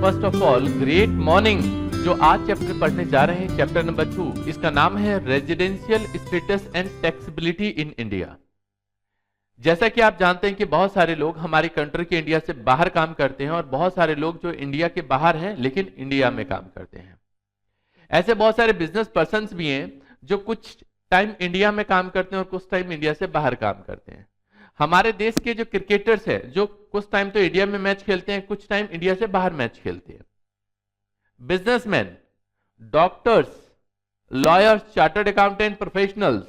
First of all great morning. जो आज chapter पढ़ने जा रहे हैं, चैप्टर नंबर 2, इसका नाम है residential status and taxability in India. जैसा कि आप जानते हैं कि बहुत सारे लोग हमारी कंट्री के इंडिया से बाहर काम करते हैं और बहुत सारे लोग जो इंडिया के बाहर हैं लेकिन इंडिया में काम करते हैं। ऐसे बहुत सारे बिजनेस पर्संस भी हैं जो कुछ टाइम इंडिया में काम करते हैं और कुछ टाइम इंडिया से बाहर काम करते हैं। हमारे देश के जो क्रिकेटर्स हैं जो कुछ टाइम तो इंडिया में मैच खेलते हैं, कुछ टाइम इंडिया से बाहर मैच खेलते हैं। Businessman, doctors, lawyers, chartered accountant, professionals,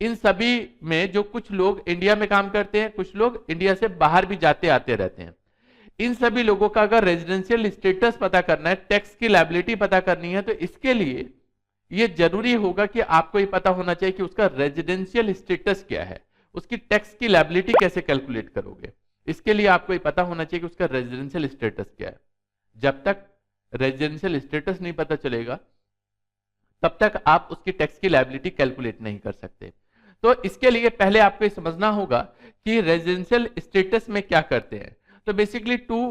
इन सभी में जो कुछ लोग इंडिया में काम करते हैं, कुछ लोग इंडिया से बाहर भी जाते आते रहते हैं। इन सभी लोगों का अगर रेजिडेंशियल स्टेटस पता करना है, टैक्स की लायबिलिटी पता करनी है, तो इसके लिए यह जरूरी होगा कि आपको ये पता होना चाहिए कि उसका रेजिडेंशियल स्टेटस क्या है, उसकी टैक्स की लायबिलिटी कैसे कैलकुलेट करोगे। इसके लिए आपको ये पता होना चाहिए कि उसका रेजिडेंशियल स्टेटस क्या है। जब तक रेजिडेंशियल स्टेटस नहीं पता चलेगा तब तक आप उसकी टैक्स की लायबिलिटी कैलकुलेट नहीं कर सकते। तो इसके लिए पहले आपको ये समझना होगा कि रेजिडेंशियल स्टेटस में क्या करते हैं। तो basically to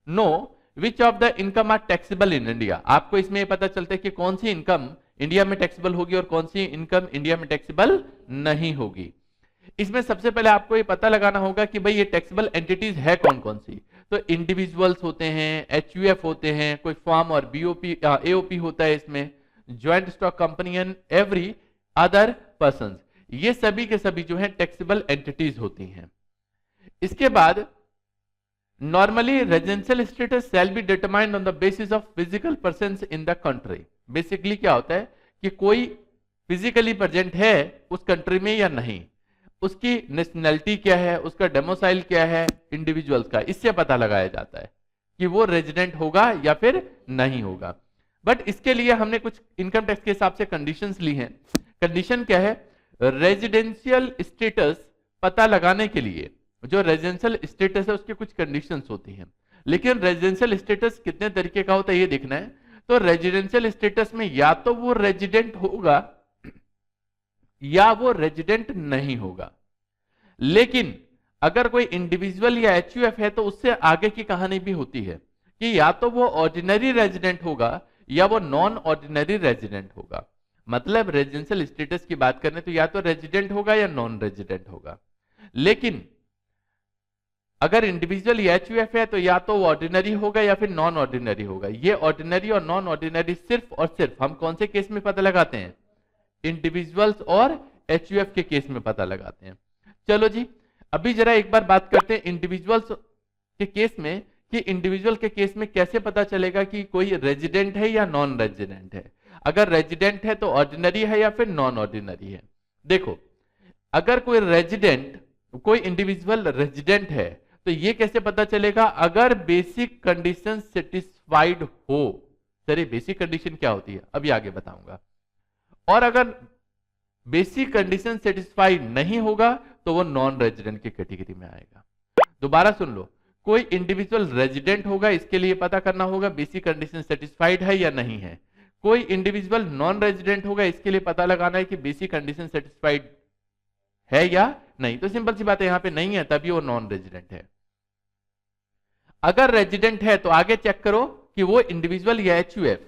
know which of the income are taxable in India, आपको इसमें पता चलता है कि कौन सी इनकम इंडिया में टैक्सेबल होगी और कौन सी इनकम इंडिया में टैक्सेबल नहीं होगी। इसमें सबसे पहले आपको ये पता लगाना होगा कि भाई ये टैक्सेबल एंटिटीज है कौन कौन सी। तो इंडिविजुअल्स होते हैं, एचयूएफ होते हैं, कोई फॉर्म और बीओपी एओपी होता है, इसमें joint stock company and every other person, ये सभी के सभी जो है टैक्सेबल एंटिटीज होती हैं। इसके बाद normally residential status shall be determined on the basis of physical persons in the country. Basically क्या होता है कि कोई फिजिकली प्रेजेंट है उस कंट्री में या नहीं, उसकी नेशनैलिटी क्या है, उसका डोमिसाइल क्या है, इंडिविजुअल्स का, इससे पता लगाया जाता है कि वो रेजिडेंट होगा या फिर नहीं होगा। बट इसके लिए हमने कुछ इनकम टैक्स के हिसाब से कंडीशंस ली हैं। कंडीशन क्या है, रेजिडेंशियल स्टेटस पता लगाने के लिए जो रेजिडेंशियल स्टेटस है उसकी कुछ कंडीशंस होती हैं। लेकिन रेजिडेंशियल स्टेटस कितने तरीके का होता है ये देखना है। तो रेजिडेंशियल स्टेटस में या तो वो रेजिडेंट होगा या वो रेजिडेंट नहीं होगा। लेकिन अगर कोई इंडिविजुअल या एचयूएफ है तो उससे आगे की कहानी भी होती है कि या तो वो ऑर्डिनरी रेजिडेंट होगा या वो नॉन ऑर्डिनरी रेजिडेंट होगा। मतलब रेजिडेंशियल स्टेटस की बात करें तो या तो रेजिडेंट होगा या नॉन रेजिडेंट होगा। लेकिन अगर इंडिविजुअल या एचयूएफ है तो या तो ऑर्डिनरी होगा या फिर नॉन ऑर्डिनरी होगा। ये ऑर्डिनरी और नॉन ऑर्डिनरी सिर्फ और सिर्फ हम कौन से केस में पता लगाते हैं, इंडिविजुअल्स और एचयूएफ के केस में पता लगाते हैं। चलो जी, अभी जरा एक बार बात करते हैं इंडिविजुअल्स के केस में कि इंडिविजुअल के केस में कैसे पता चलेगा कि कोई रेजिडेंट है या नॉन रेजिडेंट है। अगर रेजिडेंट है तो ऑर्डिनरी है या फिर नॉन ऑर्डिनरी है। देखो, अगर कोई रेजिडेंट, कोई इंडिविजुअल रेजिडेंट है तो ये कैसे पता चलेगा, अगर बेसिक कंडीशन सेटिस्फाइड हो। चलिए बेसिक कंडीशन क्या होती है अभी आगे बताऊंगा। और अगर बेसिक कंडीशन सेटिस्फाइड नहीं होगा तो वो नॉन रेजिडेंट की कैटेगरी में आएगा। दोबारा सुन लो, कोई इंडिविजुअल रेजिडेंट होगा, इसके लिए पता करना होगा बेसिक कंडीशन सेटिस्फाइड है या नहीं है। कोई इंडिविजुअल नॉन रेजिडेंट होगा, इसके लिए पता लगाना है कि बेसिक कंडीशन सेटिस्फाइड है या नहीं। तो सिंपल सी बात है, यहां पे नहीं है तभी वो नॉन रेजिडेंट है। अगर रेजिडेंट है तो आगे चेक करो कि वो इंडिविजुअल या एचयूएफ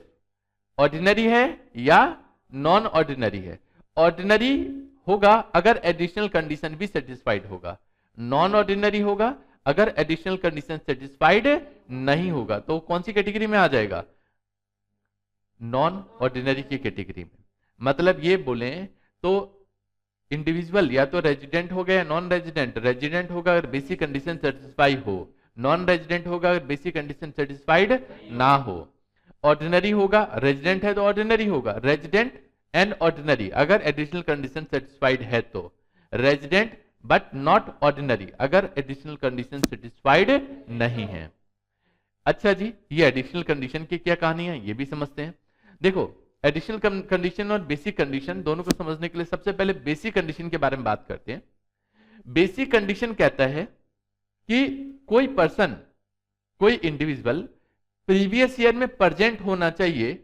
ऑर्डिनरी है या नॉन ऑर्डिनरी है। ऑर्डिनरी होगा अगर एडिशनल कंडीशन भी सेटिस्फाइड होगा, नॉन ऑर्डिनरी होगा अगर एडिशनल कंडीशन सेटिस्फाइड नहीं होगा। तो कौन सी कैटेगरी में आ जाएगा, नॉन ऑर्डिनरी की कैटेगरी में। मतलब ये बोले तो इंडिविजुअल या तो रेजिडेंट होगा या नॉन रेजिडेंट। रेजिडेंट होगा अगर बेसिक कंडीशन सेटिस्फाई हो, नॉन रेजिडेंट होगा अगर बेसिक कंडीशन सेटिस्फाइड ना हो। ऑर्डिनरी होगा, रेजिडेंट है तो ऑर्डिनरी होगा, रेजिडेंट एंड ऑर्डिनरी अगर एडिशनल कंडीशन सेटिस्फाइड है तो, रेजिडेंट बट नॉट ऑर्डिनरी अगर एडिशनल कंडीशन सेटिस्फाइड नहीं है। अच्छा जी, ये एडिशनल कंडीशन की क्या कहानी है ये भी समझते हैं। देखो, एडिशनल कंडीशन और बेसिक कंडीशन दोनों को समझने के लिए सबसे पहले बेसिक कंडीशन के बारे में बात करते हैं। बेसिक कंडीशन कहता है कि कोई पर्सन, कोई इंडिविजुअल प्रीवियस ईयर में प्रेजेंट होना चाहिए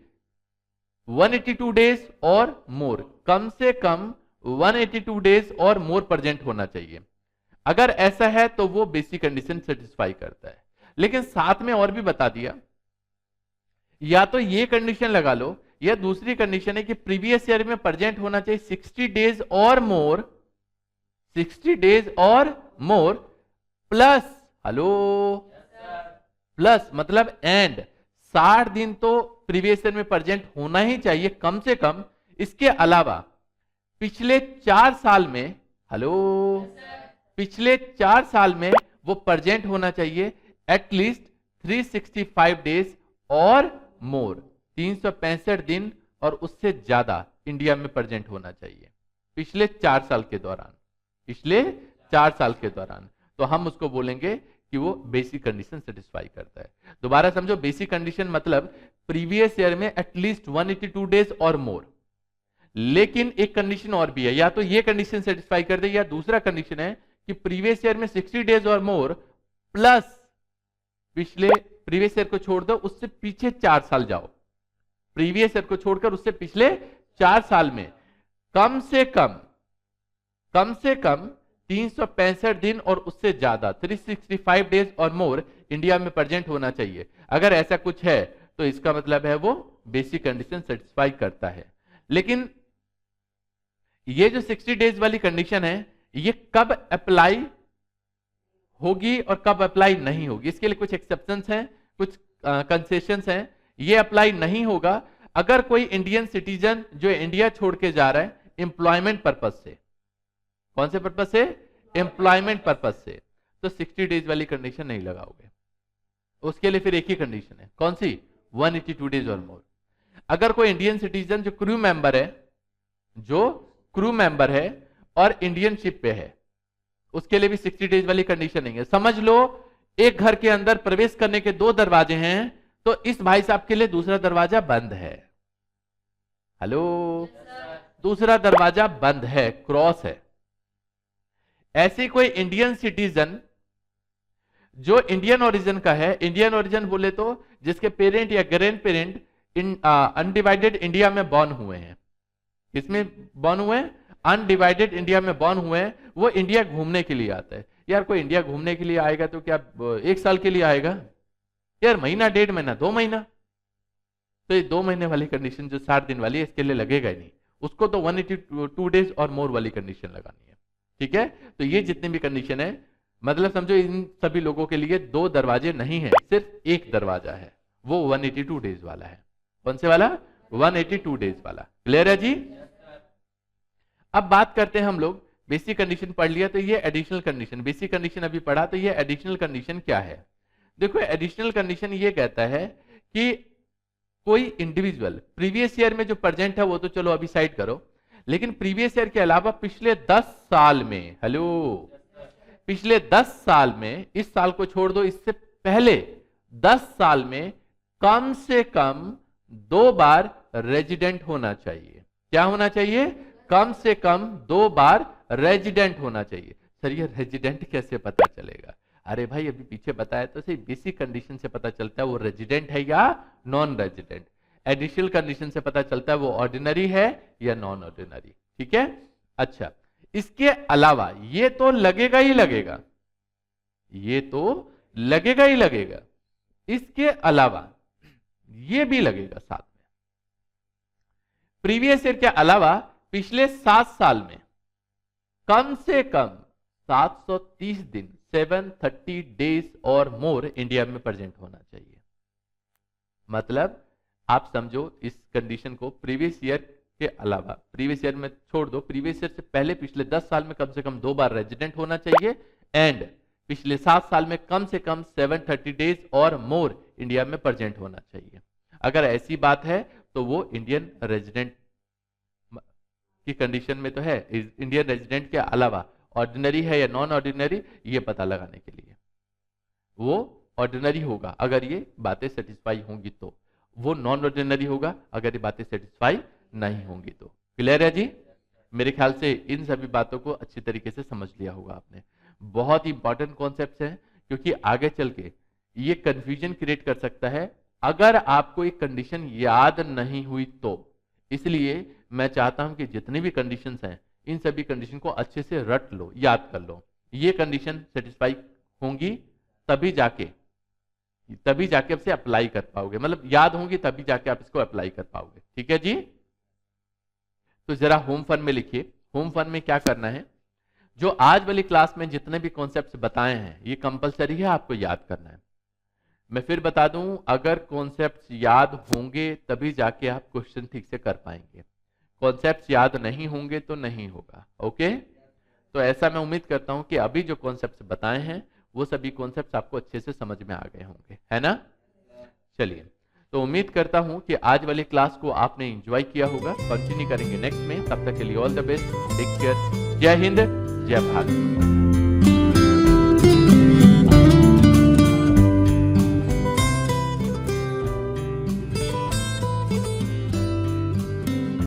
182 डेज और मोर, कम से कम 182 डेज और मोर प्रेजेंट होना चाहिए। अगर ऐसा है तो वो बेसिक कंडीशन सेटिस्फाई करता है। लेकिन साथ में और भी बता दिया या तो ये कंडीशन लगा लो, या दूसरी कंडीशन है कि प्रीवियस ईयर में प्रेजेंट होना चाहिए 60 डेज और मोर, 60 डेज और मोर प्लस, हेलो, प्लस मतलब एंड 60 दिन तो प्रीवियस ईयर में प्रेजेंट होना ही चाहिए कम से कम। इसके अलावा पिछले 4 साल में, हेलो, पिछले 4 साल में वो प्रेजेंट होना चाहिए एटलीस्ट 365 डेज और मोर, 365 दिन और उससे ज्यादा इंडिया में प्रेजेंट होना चाहिए पिछले 4 साल के दौरान, पिछले 4 साल के दौरान। तो हम उसको बोलेंगे कि वो बेसिक कंडीशन सेटिस्फाई करता है। दोबारा समझो, बेसिक कंडीशन मतलब प्रीवियस ईयर में एटलीस्ट 182 डेज और मोर। लेकिन एक कंडीशन और भी है, या तो ये कंडीशन सेटिस्फाई कर दे, या दूसरा कंडीशन है कि प्रीवियस ईयर में 60 डेज और मोर प्लस पिछले, प्रीवियस ईयर को छोड़ दो, उससे पीछे 4 साल जाओ, प्रीवियस ईयर को छोड़कर उससे पिछले 4 साल में कम से कम 365 दिन और उससे ज्यादा 365 डेज और मोर इंडिया में प्रेजेंट होना चाहिए। अगर ऐसा कुछ है तो इसका मतलब है वो बेसिक कंडीशन सेटिस्फाई करता है। लेकिन ये जो 60 डेज वाली कंडीशन है, ये कब अप्लाई होगी और कब अप्लाई नहीं होगी, इसके लिए कुछ एक्सेप्शंस हैं, कुछ कंसेशंस हैं। ये अप्लाई नहीं होगा अगर कोई इंडियन सिटीजन जो इंडिया छोड़ के जा रहा है एम्प्लॉयमेंट पर्पज से। कौन से पर्पज से? एम्प्लॉयमेंट पर्पज से। तो 60 डेज वाली कंडीशन नहीं लगाओगे, उसके लिए फिर एक ही कंडीशन है, कौन सी? 182 डेज और मोर। अगर कोई इंडियन सिटीजन जो क्रू मेंबर है, जो क्रू मेंबर है और इंडियन शिप पे है, उसके लिए भी 60 डेज वाली कंडीशन नहीं है। समझ लो एक घर के अंदर प्रवेश करने के 2 दरवाजे हैं, तो इस भाई साहब के लिए दूसरा दरवाजा बंद है। हेलो, दूसरा दरवाजा बंद है, क्रॉस है। ऐसे कोई इंडियन सिटीजन जो इंडियन ओरिजिन का है, इंडियन ओरिजिन बोले तो जिसके पेरेंट या ग्रैंड पेरेंट अनडिवाइडेड इंडिया में बॉर्न हुए हैं। किसमें बॉर्न हुए हैं? अनडिवाइडेड इंडिया में बॉर्न हुए हैं। वो इंडिया घूमने के लिए आता है। यार कोई इंडिया घूमने के लिए आएगा तो क्या 1 साल के लिए आएगा? यार महीना, 1.5 महीना, 2 महीना। तो ये 2 महीने वाली कंडीशन जो 60 दिन वाली है, इसके लिए लगेगा ही नहीं। उसको तो 182 डेज और मोर वाली कंडीशन लगानी है। ठीक है, तो ये जितनी भी कंडीशन है, मतलब समझो इन सभी लोगों के लिए 2 दरवाजे नहीं है, सिर्फ एक दरवाजा है, वो 182 डेज वाला है। कौन से वाला? 182 डेज वाला। क्लियर है जी? अब बात करते हैं हम लोग, बेसिक कंडीशन पढ़ लिया, तो ये एडिशनल कंडीशन, बेसिक कंडीशन अभी पढ़ा, तो ये एडिशनल कंडीशन क्या है? देखो, एडिशनल कंडीशन ये कहता है कि कोई इंडिविजुअल प्रीवियस ईयर में जो प्रेजेंट है वो तो चलो अभी साइड करो, लेकिन प्रीवियस ईयर के अलावा पिछले 10 साल में, हेलो, पिछले 10 साल में, इस साल को छोड़ दो, इससे पहले 10 साल में कम से कम 2 बार रेजिडेंट होना चाहिए। क्या होना चाहिए? कम से कम 2 बार रेजिडेंट होना चाहिए। सर ये रेजिडेंट कैसे पता चलेगा? अरे भाई अभी पीछे बताया तो सही, बेसिक कंडीशन से पता चलता है वो रेजिडेंट है या नॉन रेजिडेंट। एडिशनल कंडीशन से पता चलता है वो ऑर्डिनरी है या नॉन ऑर्डिनरी। ठीक है, अच्छा, इसके अलावा ये तो लगेगा ही लगेगा, ये तो लगेगा ही लगेगा, इसके अलावा ये भी लगेगा साथ में। प्रीवियस ईयर के अलावा पिछले 7 साल में कम से कम 730 दिन, 730 डेज और मोर इंडिया में प्रेजेंट होना चाहिए। मतलब आप समझो इस कंडीशन को, प्रीवियस ईयर के अलावा, प्रीवियस ईयर में छोड़ दो, प्रीवियस ईयर से पहले पिछले 10 साल में कम से कम 2 बार रेजिडेंट होना चाहिए, एंड पिछले 7 साल में कम से कम 730 डेज और मोर इंडिया में प्रेजेंट होना चाहिए। अगर ऐसी बात है तो वो इंडियन रेजिडेंट की कंडीशन में तो है। इंडियन रेजिडेंट के अलावा ऑर्डिनरी है या नॉन ऑर्डिनरी, ये पता लगाने के लिए वो ऑर्डिनरी होगा अगर ये बातें सेटिस्फाई होंगी तो, वो नॉन ऑर्डिनरी होगा अगर ये बातें सेटिस्फाई नहीं होंगी तो। क्लियर है जी? मेरे ख्याल से इन सभी बातों को अच्छी तरीके से समझ लिया होगा आपने। बहुत ही इंपॉर्टेंट कॉन्सेप्ट है, क्योंकि आगे चल के ये कंफ्यूजन क्रिएट कर सकता है अगर आपको एक कंडीशन याद नहीं हुई तो। इसलिए मैं चाहता हूं कि जितनी भी कंडीशंस हैं, इन सभी कंडीशन को अच्छे से रट लो, याद कर लो। ये कंडीशन सेटिस्फाई होंगी तभी जाके तभी जाके आप इसे अप्लाई कर पाओगे, मतलब याद होंगी तभी जाके आप इसको अप्लाई कर पाओगे। ठीक है जी। तो जरा होम फन में लिखिए, होम फन में क्या करना है, जो आज वाली क्लास में जितने भी कॉन्सेप्ट्स बताए हैं ये कंपलसरी है आपको याद करना है। मैं फिर बता दूं, अगर कॉन्सेप्ट्स याद होंगे तभी जाके आप क्वेश्चन ठीक से कर पाएंगे, कॉन्सेप्ट्स याद नहीं होंगे तो नहीं होगा। ओके, तो ऐसा मैं उम्मीद करता हूं कि अभी जो कॉन्सेप्ट्स बताए हैं वो सभी कॉन्सेप्ट्स आपको अच्छे से समझ में आ गए होंगे, है ना। चलिए, तो उम्मीद करता हूं कि आज वाली क्लास को आपने एंजॉय किया होगा। कंटिन्यू करेंगे नेक्स्ट में, तब तक के लिए all the best, take care, जय हिंद, जय भारत।